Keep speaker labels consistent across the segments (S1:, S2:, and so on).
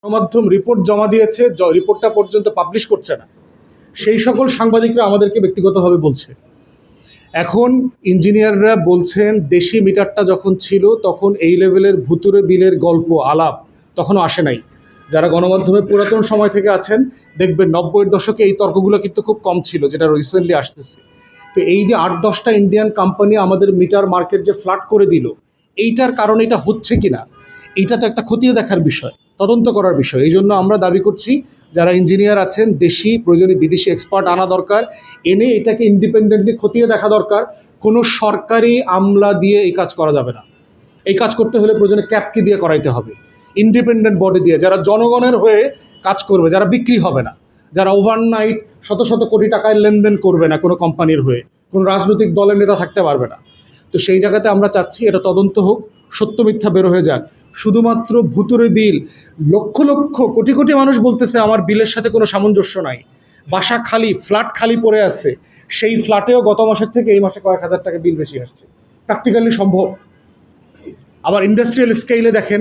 S1: গণমাধ্যম রিপোর্ট জমা দিয়েছে, রিপোর্টটা পর্যন্ত পাবলিশ করছে না, সেই সকল সাংবাদিকরা আমাদেরকে ব্যক্তিগতভাবে বলছে। এখন ইঞ্জিনিয়াররা বলছেন দেশি মিটারটা যখন ছিল তখন এই লেভেলের ভুতুরে বিলের গল্প আলাপ তখনও আসে নাই। যারা গণমাধ্যমে পুরাতন সময় থেকে আছেন দেখবেন 90-এর দশকে এই তর্কগুলো কিন্তু খুব কম ছিল, যেটা রিসেন্টলি আসতেছে। তো এই যে 8-10টা ইন্ডিয়ান কোম্পানি আমাদের মিটার মার্কেট যে ফ্লাড করে দিল, এইটার কারণে এটা হচ্ছে কিনা, এইটা তো একটা খতিয়ে দেখার বিষয়, তদন্ত করার বিষয়। এই জন্য আমরা দাবি করছি যারা ইঞ্জিনিয়ার আছেন দেশি প্রয়োজনে বিদেশি এক্সপার্ট আনা দরকার, এনে এটাকে ইন্ডিপেন্ডেন্টলি খতিয়ে দেখা দরকার। কোনো সরকারি আমলা দিয়ে এই কাজ করা যাবে না। এই কাজ করতে হলে প্রয়োজনে ক্যাপকে দিয়ে করাইতে হবে, ইন্ডিপেন্ডেন্ট বডি দিয়ে, যারা জনগণের হয়ে কাজ করবে, যারা বিক্রি হবে না, যারা ওভারনাইট শত শত কোটি টাকায় লেনদেন করবে না কোনো কোম্পানির হয়ে, কোনো রাজনৈতিক দলের নেতা থাকতে পারবে না। তো সেই জায়গাতে আমরা চাচ্ছি এটা তদন্ত হোক, সত্য মিথ্যা বের হয়ে যাক। শুধুমাত্র ভুতুরে বিল, লক্ষ লক্ষ কোটি কোটি মানুষ বলতেছে আমার বিলের সাথে কোনো সামঞ্জস্য নাই, বাসা খালি, ফ্ল্যাট খালি পড়ে আছে, সেই ফ্ল্যাটেও গত মাসের থেকে এই মাসে কয়েক হাজার টাকা বিল বেশি আসছে। প্র্যাকটিক্যালি সম্ভব। আবার ইন্ডাস্ট্রিয়াল স্কেলে দেখেন,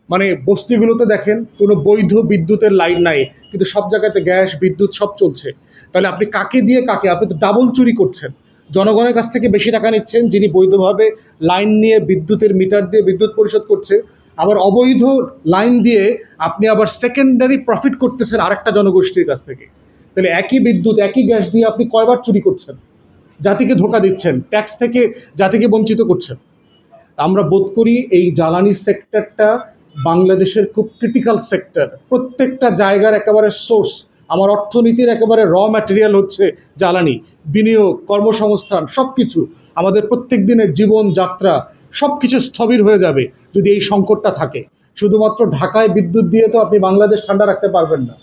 S1: মানে বস্তিগুলোতে দেখেন কোনো বৈধ বিদ্যুতের লাইন নাই, কিন্তু সব জায়গাতে গ্যাস বিদ্যুৎ সব চলছে। তাহলে আপনি কাকে দিয়ে কাকে, আপনি তো ডাবল চুরি করছেন। জনগণের কাছ থেকে বেশি টাকা নিচ্ছেন যিনি বৈধভাবে লাইন নিয়ে বিদ্যুতের মিটার দিয়ে বিদ্যুৎ পরিশোধ করছে, আবার অবৈধ লাইন দিয়ে আপনি আবার সেকেন্ডারি প্রফিট করতেছেন আরেকটা জনগোষ্ঠীর কাছ থেকে। তাহলে একই বিদ্যুৎ একই গ্যাস দিয়ে আপনি কয়বার চুরি করছেন, জাতিকে ধোঁকা দিচ্ছেন, ট্যাক্স থেকে জাতিকে বঞ্চিত করছেন। আমরা বোধ করি এই জ্বালানি সেক্টরটা বাংলাদেশের খুব ক্রিটিক্যাল সেক্টর। প্রত্যেকটা জায়গার একেবারে সোর্স, আমার অর্থনীতির একেবারে র ম্যাটেরিয়াল হচ্ছে জ্বালানি। বিনিয়োগ, কর্মসংস্থান, সব কিছু, আমাদের প্রত্যেক দিনের জীবনযাত্রা সব কিছু স্থবির হয়ে যাবে যদি এই সংকটটা থাকে। শুধুমাত্র ঢাকায় বিদ্যুৎ দিয়ে তো আপনি বাংলাদেশ ঠান্ডা রাখতে পারবেন না।